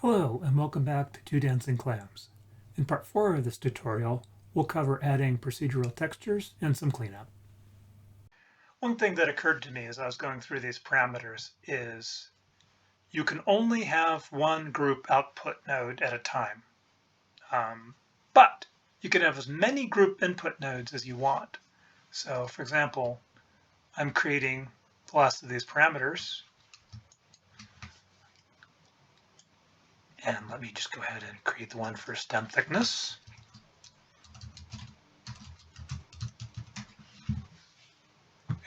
Hello and welcome back to Two Dancing Clams. In part 4 of this tutorial, we'll cover adding procedural textures and some cleanup. One thing that occurred to me as I was going through these parameters is you can only have one group output node at a time. But you can have as many group input nodes as you want. So for example, I'm creating the last of these parameters. And let me just go ahead and create the one for stem thickness.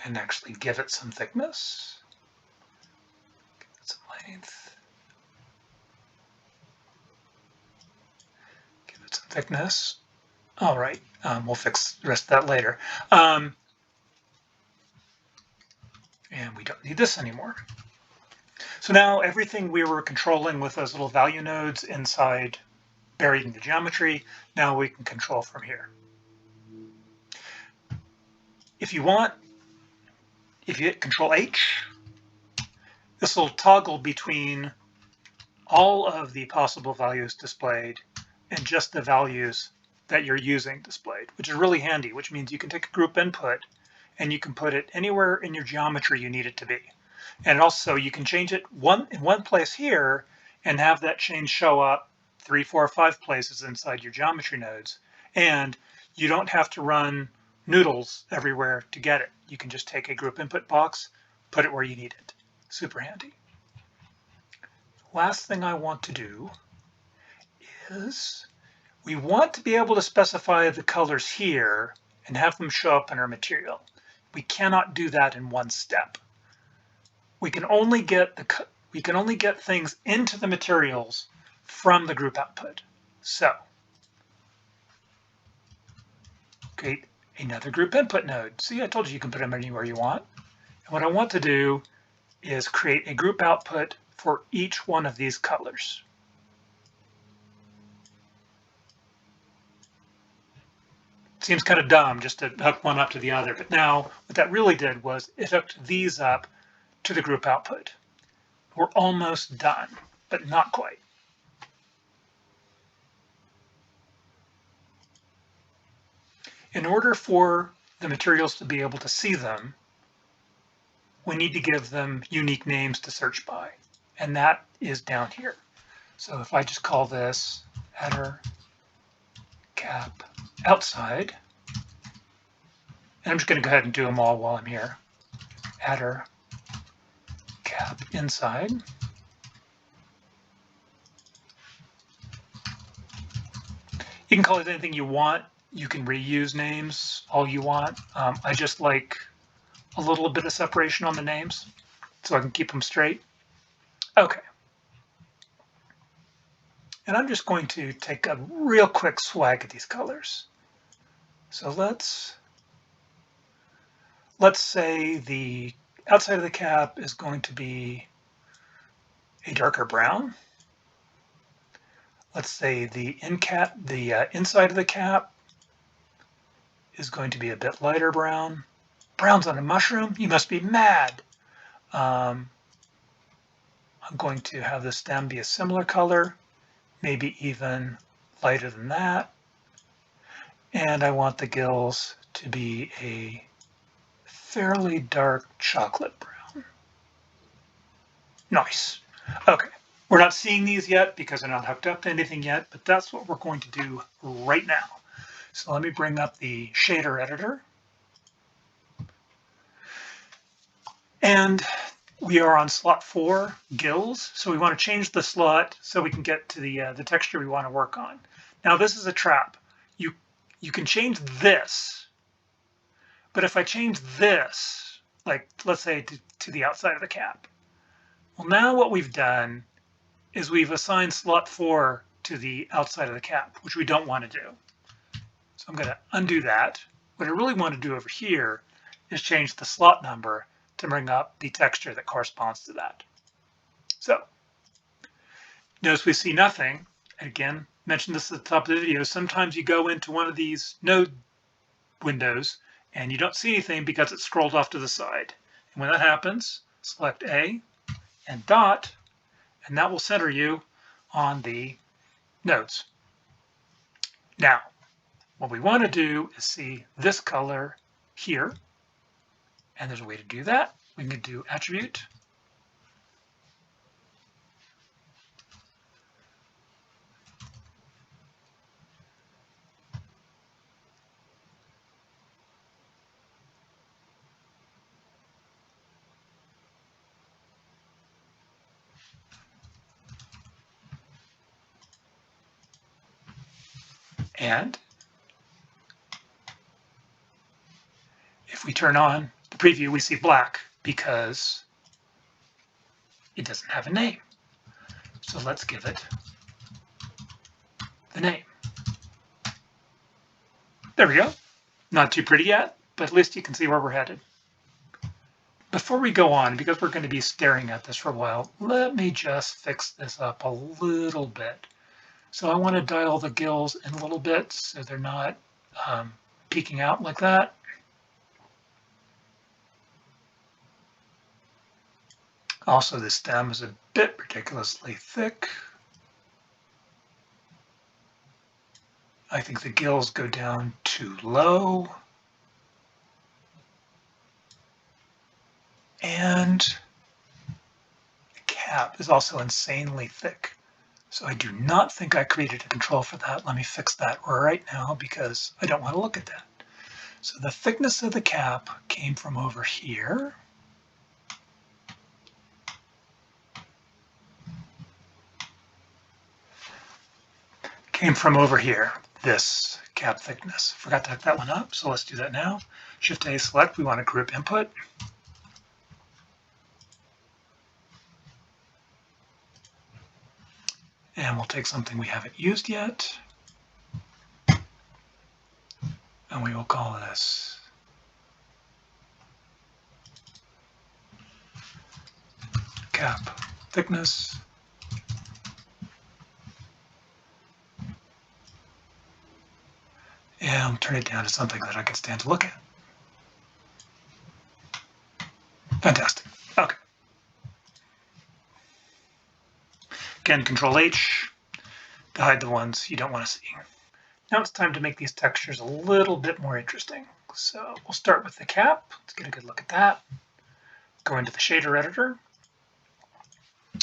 And actually give it some thickness. Give it some length. Give it some thickness. All right, we'll fix the rest of that later. And we don't need this anymore. So now everything we were controlling with those little value nodes inside, buried in the geometry, now we can control from here. If you want, if you hit Control H, this will toggle between all of the possible values displayed and just the values that you're using displayed, which is really handy, which means you can take a group input and you can put it anywhere in your geometry you need it to be. And also you can change it in one place here and have that change show up 3, 4, 5 places inside your geometry nodes. And you don't have to run noodles everywhere to get it. You can just take a group input box, put it where you need it. Super handy. Last thing I want to do is we want to be able to specify the colors here and have them show up in our material. We cannot do that in one step. We can only get things into the materials from the group output. So create another group input node. See, I told you can put them anywhere you want. And what I want to do is create a group output for each one of these colors. Seems kind of dumb just to hook one up to the other, but now what that really did was it hooked these up to the group output. We're almost done, but not quite. In order for the materials to be able to see them, we need to give them unique names to search by, and that is down here. So if I just call this header cap outside, and I'm just going to go ahead and do them all while I'm here. Header cap inside. You can call it anything you want. You can reuse names all you want. I just like a little bit of separation on the names so I can keep them straight. Okay. And I'm just going to take a real quick swag at these colors. So let's say the outside of the cap is going to be a darker brown. Let's say the inside of the cap is going to be a bit lighter brown. Brown's on a mushroom? You must be mad. I'm going to have the stem be a similar color, maybe even lighter than that. And I want the gills to be a fairly dark chocolate brown. Nice. Okay. We're not seeing these yet because they're not hooked up to anything yet, but that's what we're going to do right now. So let me bring up the shader editor. And we are on slot 4, gills. So we want to change the slot so we can get to the texture we want to work on. Now this is a trap. You can change this, but if I change this, like let's say to the outside of the cap, well now what we've done is we've assigned slot 4 to the outside of the cap, which we don't want to do. So I'm going to undo that. What I really want to do over here is change the slot number to bring up the texture that corresponds to that. So notice we see nothing. Again, mentioned this at the top of the video. Sometimes you go into one of these node windows and you don't see anything because it's scrolled off to the side. And when that happens, select A and dot, and that will center you on the nodes. Now, what we want to do is see this color here, and there's a way to do that. We can do attribute, and if we turn on the preview, we see black because it doesn't have a name. So let's give it the name. There we go. Not too pretty yet, but at least you can see where we're headed. Before we go on, because we're going to be staring at this for a while, let me just fix this up a little bit. So I want to dial the gills in a little bit so they're not peeking out like that. Also, the stem is a bit ridiculously thick. I think the gills go down too low. And the cap is also insanely thick. So I do not think I created a control for that. Let me fix that right now because I don't want to look at that. So the thickness of the cap came from over here. Came from over here, this cap thickness. Forgot to hook that one up, so let's do that now. Shift A, select, we want to group input. And we'll take something we haven't used yet. And we will call this cap thickness. And turn it down to something that I can stand to look at. Fantastic. Okay. Again, Control H to hide the ones you don't want to see. Now it's time to make these textures a little bit more interesting. So we'll start with the cap. Let's get a good look at that. Go into the shader editor. A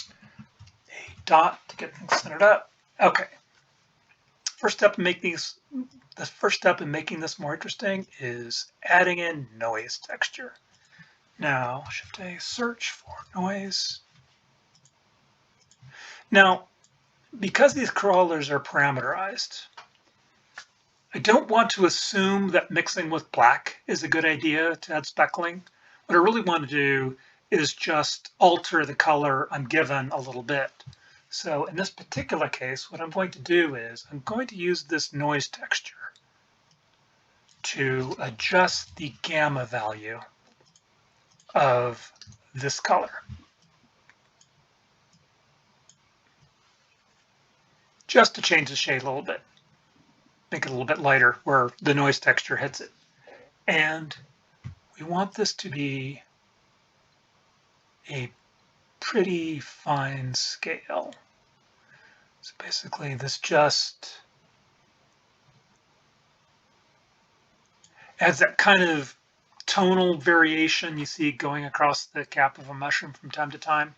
dot to get things centered up. Okay. The first step in making this more interesting is adding in noise texture. Now, Shift A, search for noise. Now, because these crawlers are parameterized, I don't want to assume that mixing with black is a good idea to add speckling. What I really want to do is just alter the color I'm given a little bit. So in this particular case, what I'm going to do is I'm going to use this noise texture to adjust the gamma value of this color. Just to change the shade a little bit. Make it a little bit lighter where the noise texture hits it. And we want this to be a pretty fine scale. So basically this just adds that kind of tonal variation you see going across the cap of a mushroom from time to time.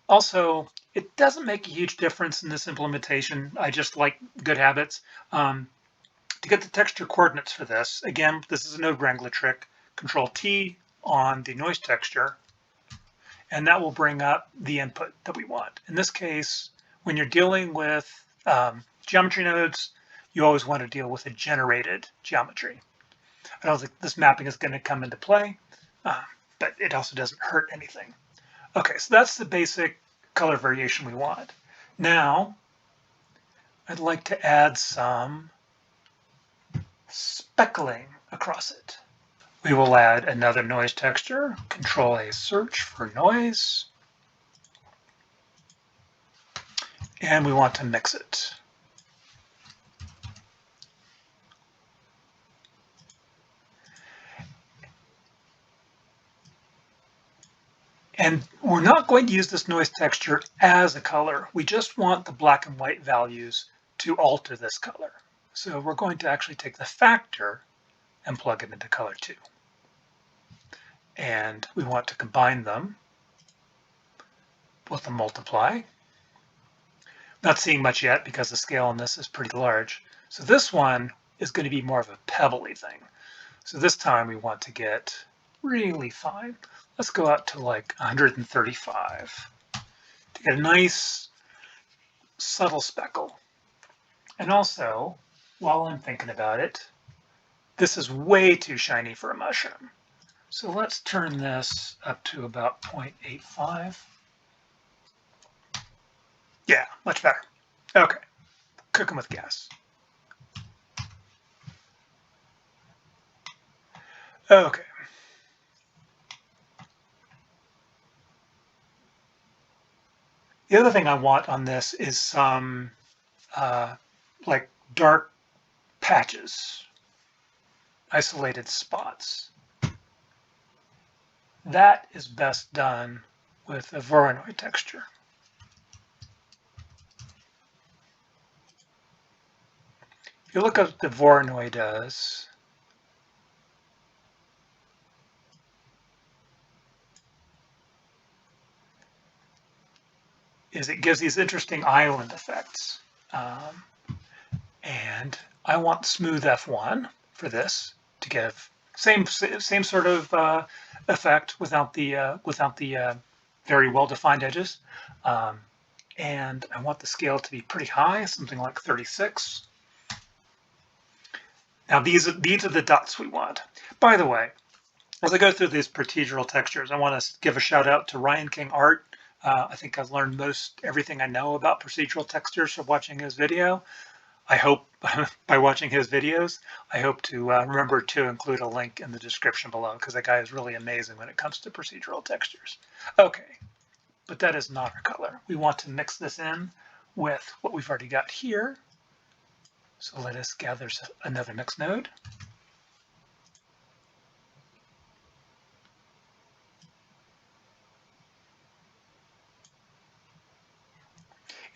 Also, it doesn't make a huge difference in this implementation. I just like good habits. To get the texture coordinates for this, again, this is a node wrangler trick. Control T on the noise texture, and that will bring up the input that we want. In this case, when you're dealing with geometry nodes, you always want to deal with a generated geometry. I don't think this mapping is going to come into play, but it also doesn't hurt anything. Okay, so that's the basic color variation we want. Now, I'd like to add some speckling across it. We will add another noise texture, Control A, search for noise, and we want to mix it. And we're not going to use this noise texture as a color. We just want the black and white values to alter this color. So we're going to actually take the factor and plug it into color 2. And we want to combine them with a multiply. Not seeing much yet because the scale on this is pretty large. So this one is going to be more of a pebbly thing. So this time we want to get really fine. Let's go out to like 135 to get a nice subtle speckle. And also, while I'm thinking about it, this is way too shiny for a mushroom. So let's turn this up to about 0.85. Yeah, much better. Okay, cook them with gas. Okay. The other thing I want on this is some like dark patches, isolated spots. That is best done with a Voronoi texture. If you look at what the Voronoi does, is it gives these interesting island effects. And I want smooth F1 for this to give same sort of effect without the very well defined edges. And I want the scale to be pretty high, something like 36. Now these are the dots we want. By the way, as I go through these procedural textures, I want to give a shout out to Ryan King Art. I think I've learned everything I know about procedural textures from watching his video. I hope by watching his videos, I hope to remember to include a link in the description below because that guy is really amazing when it comes to procedural textures. Okay, but that is not our color. We want to mix this in with what we've already got here. So let us gather another mix node.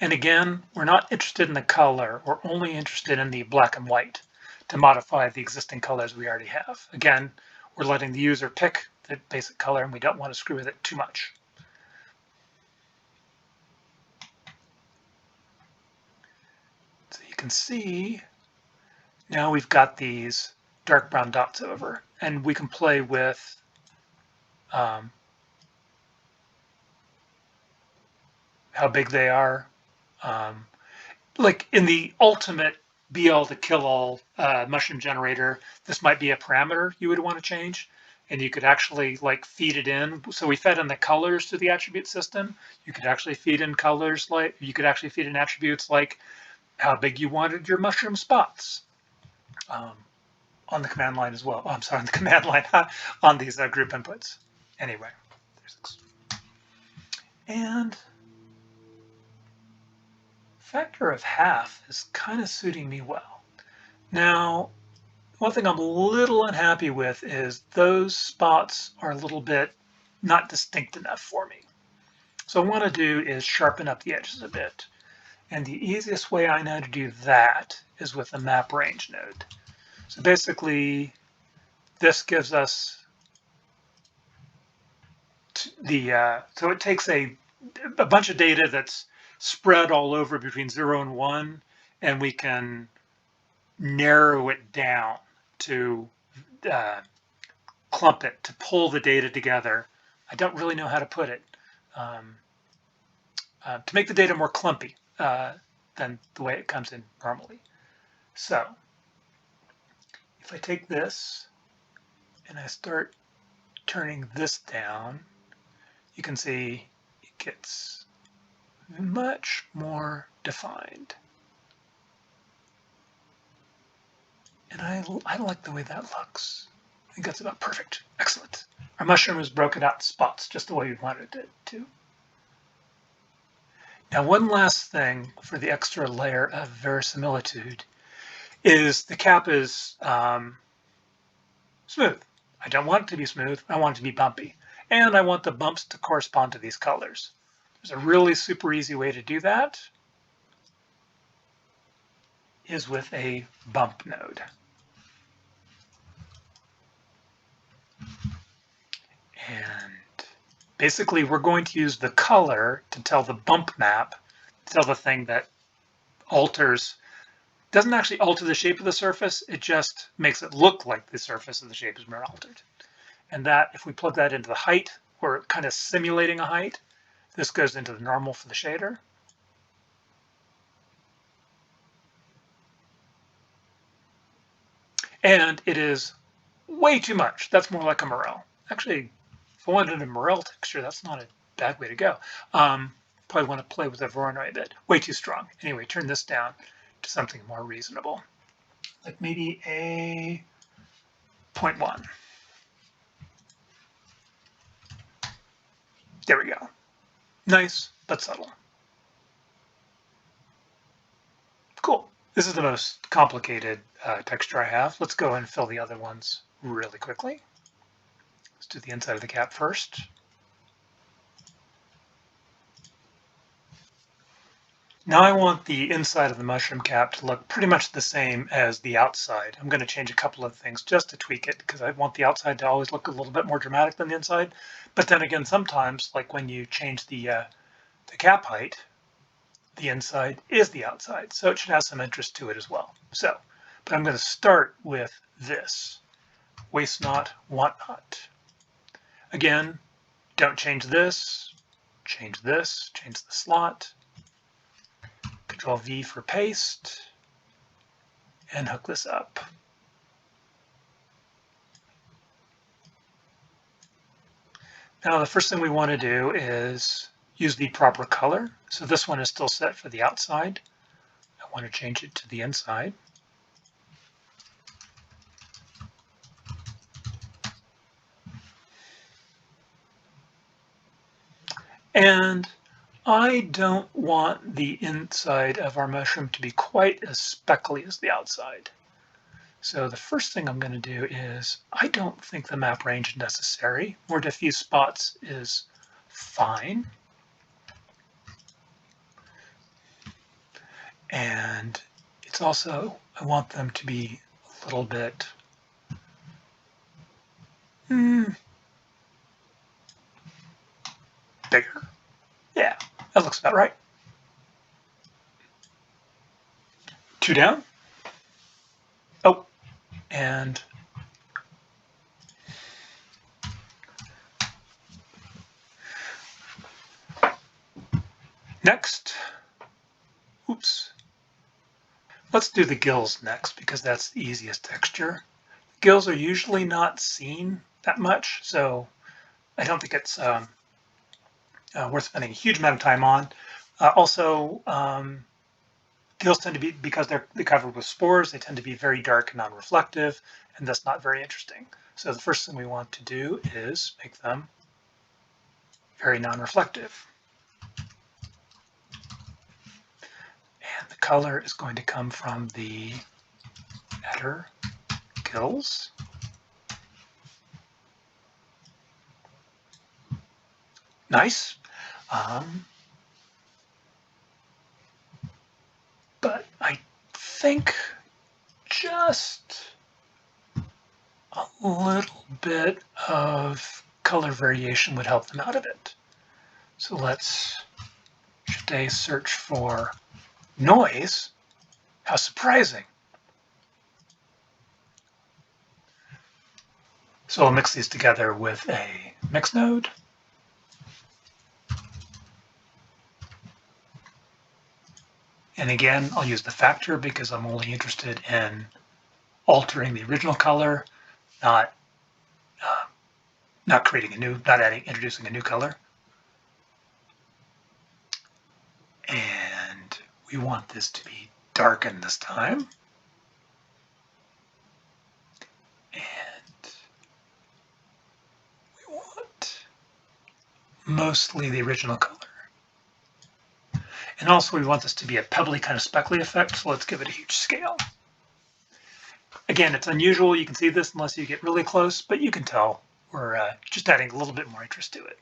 And again, we're not interested in the color. We're only interested in the black and white to modify the existing colors we already have. Again, we're letting the user pick the basic color and we don't want to screw with it too much. So you can see now we've got these dark brown dots over and we can play with how big they are. Like in the ultimate be-all to kill-all mushroom generator, this might be a parameter you would want to change, and you could actually like feed it in. So we fed in the colors to the attribute system. You could actually feed in colors like you could actually feed in attributes like how big you wanted your mushroom spots on the command line as well. Oh, I'm sorry, on the command line on these group inputs. Anyway, and factor of half is kind of suiting me well. Now, one thing I'm a little unhappy with is those spots are a little bit not distinct enough for me. So what I want to do is sharpen up the edges a bit. And the easiest way I know to do that is with the map range node. So basically, this gives us so it takes a bunch of data that's spread all over between 0 and 1, and we can narrow it down to clump it, to pull the data together. I don't really know how to put it. To make the data more clumpy than the way it comes in normally. So if I take this and I start turning this down, you can see it gets much more defined. And I like the way that looks. I think that's about perfect. Excellent. Our mushroom is broken out in spots, just the way we wanted it to. Now, one last thing for the extra layer of verisimilitude is the cap is smooth. I don't want it to be smooth. I want it to be bumpy. And I want the bumps to correspond to these colors. There's a really super easy way to do that, is with a bump node. And basically we're going to use the color to tell the bump map, to tell the thing that alters, doesn't actually alter the shape of the surface, it just makes it look like the surface of the shape has been altered. And that, if we plug that into the height, we're kind of simulating a height. This goes into the normal for the shader. And it is way too much. That's more like a morel. Actually, if I wanted a morel texture, that's not a bad way to go. Probably want to play with the Voronoi a bit. Way too strong. Anyway, turn this down to something more reasonable. Like maybe a 0.1. There we go. Nice, but subtle. Cool. This is the most complicated texture I have. Let's go and fill the other ones really quickly. Let's do the inside of the cap first. Now I want the inside of the mushroom cap to look pretty much the same as the outside. I'm going to change a couple of things just to tweak it, because I want the outside to always look a little bit more dramatic than the inside. But then again, sometimes, like when you change the cap height, the inside is the outside, so it should have some interest to it as well. So, but I'm going to start with this, waste not, want not. Again, don't change this, change the slot, Control V for paste, and hook this up. Now the first thing we want to do is use the proper color. So this one is still set for the outside. I want to change it to the inside. And I don't want the inside of our mushroom to be quite as speckly as the outside. So the first thing I'm going to do is, I don't think the map range is necessary. More diffuse spots is fine. And it's also, I want them to be a little bit bigger. Yeah, that looks about right. 2 down. Oh, and next, oops. Let's do the gills next, because that's the easiest texture. Gills are usually not seen that much, so I don't think it's worth spending a huge amount of time on. Also, gills tend to be, because they're covered with spores, they tend to be very dark and non-reflective, and that's not very interesting. So the first thing we want to do is make them very non-reflective. And the color is going to come from the header gills. Nice. But I think just a little bit of color variation would help them out a bit. So let's Shift-A search for noise. How surprising. So I'll mix these together with a mix node. And again, I'll use the factor because I'm only interested in altering the original color, not creating a new, introducing a new color. And we want this to be darkened this time. And we want mostly the original color. And also we want this to be a pebbly kind of speckly effect, so let's give it a huge scale. Again, it's unusual, you can see this unless you get really close, but you can tell we're just adding a little bit more interest to it.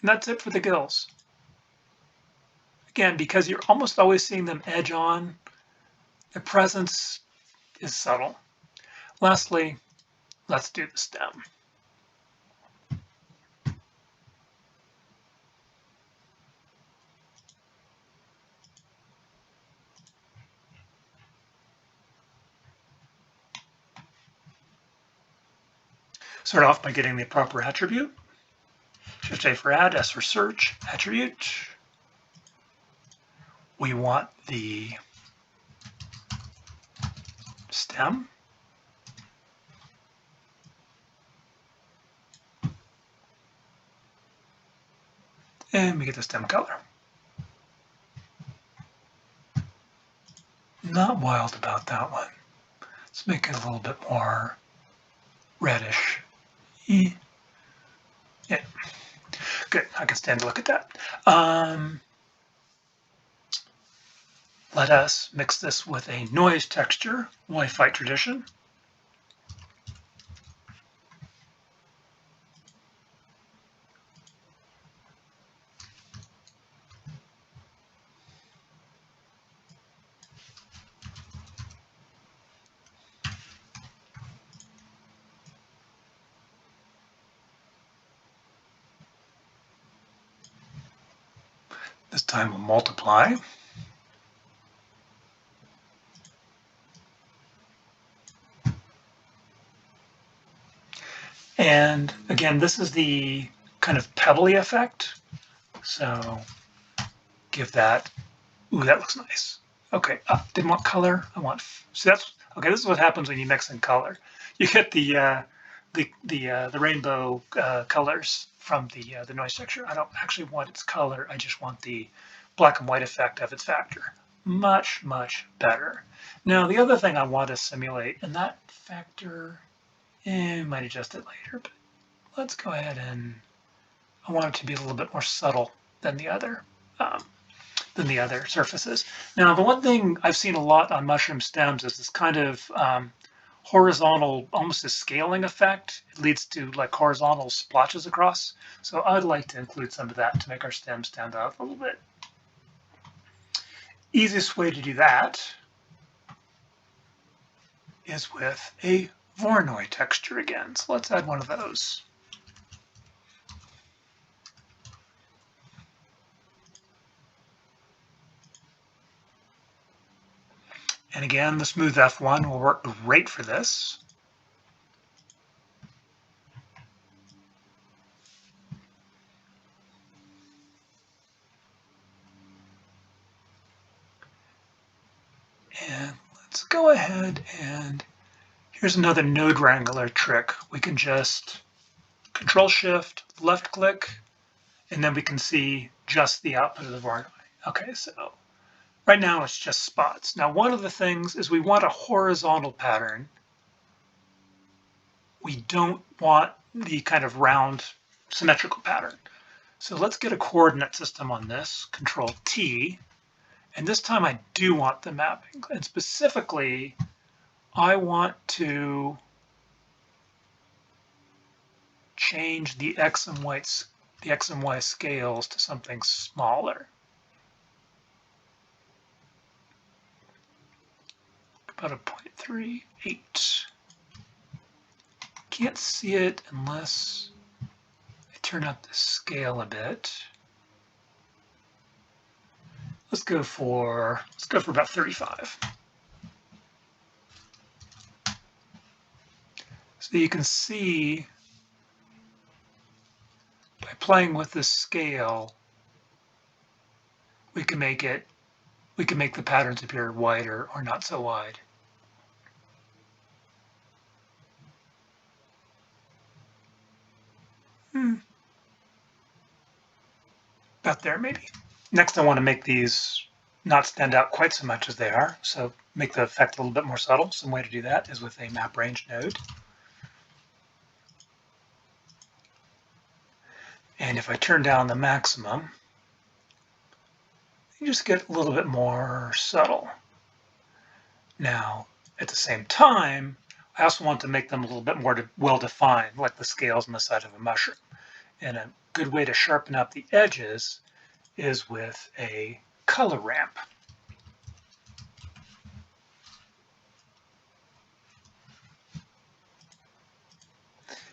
And that's it for the gills. Again, because you're almost always seeing them edge on, their presence is subtle. Lastly, let's do the stem. Start off by getting the proper attribute. Shift A for add, S for search, attribute. We want the stem. And we get the stem color. Not wild about that one. Let's make it a little bit more reddish. Yeah, good. I can stand to look at that. Let us mix this with a noise texture, Wi-Fi tradition. This time we'll multiply. And again, this is the kind of pebbly effect. So give that, ooh, that looks nice. Okay, didn't want color, I want, so that's, okay, this is what happens when you mix in color. You get the rainbow colors from the noise texture. I don't actually want its color, I just want the black and white effect of its factor. Much, much better. Now, the other thing I want to simulate, and that factor, might adjust it later, but let's go ahead and, I want it to be a little bit more subtle than the other surfaces. Now, the one thing I've seen a lot on mushroom stems is this kind of horizontal, almost a scaling effect. It leads to like horizontal splotches across. So I'd like to include some of that to make our stem stand out a little bit. Easiest way to do that is with a Voronoi texture again. So let's add one of those. And again, the smooth F1 will work great for this. And let's go ahead and here's another node wrangler trick. We can just Control Shift, left click, and then we can see just the output of the Voronoi. Okay, so right now it's just spots. Now, one of the things is we want a horizontal pattern. We don't want the kind of round symmetrical pattern. So let's get a coordinate system on this, Control T, and this time I do want the mapping. And specifically, I want to change the X and Y scales to something smaller. About a 0.38. Can't see it unless I turn up the scale a bit. Let's go for about 35. So you can see by playing with the scale, we can make the patterns appear wider or not so wide. About there maybe. Next, I want to make these not stand out quite so much as they are, so make the effect a little bit more subtle. Some way to do that is with a map range node. And if I turn down the maximum, you just get a little bit more subtle. Now, at the same time, I also want to make them a little bit more well-defined, like the scales on the side of a mushroom. And a good way to sharpen up the edges is with a color ramp.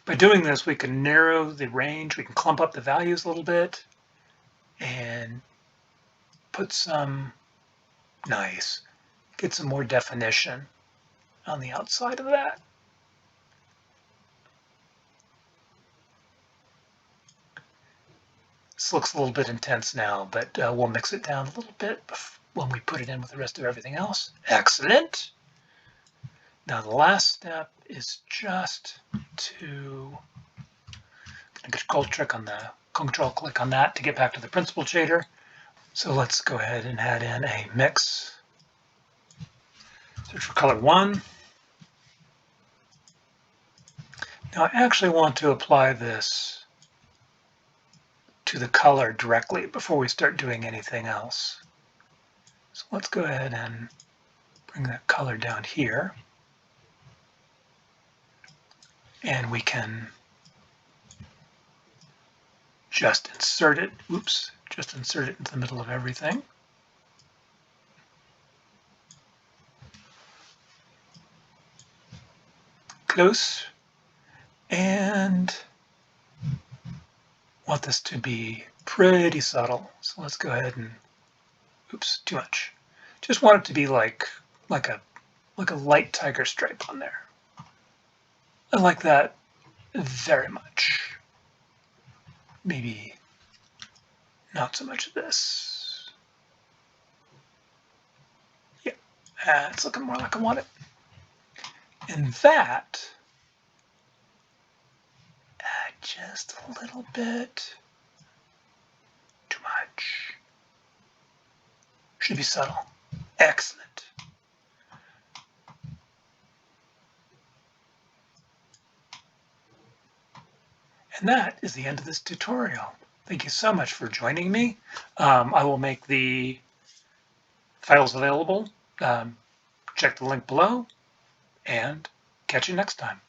By doing this, we can narrow the range, we can clump up the values a little bit, and put some, nice, get some more definition on the outside of that. This looks a little bit intense now, but we'll mix it down a little bit when we put it in with the rest of everything else. Excellent. Now the last step is just to control click on that to get back to the principled shader. So let's go ahead and add in a mix. Search for color 1. Now I actually want to apply this to the color directly before we start doing anything else. So let's go ahead and bring that color down here. And we can just insert it, just insert it into the middle of everything. Close. And want this to be pretty subtle. So let's go ahead and, too much. Just want it to be like a light tiger stripe on there. I like that very much. Maybe not so much of this. Yeah, it's looking more like I want it. And that, add just a little bit. Too much. Should be subtle. Excellent. And that is the end of this tutorial. Thank you so much for joining me. I will make the files available. Check the link below and catch you next time.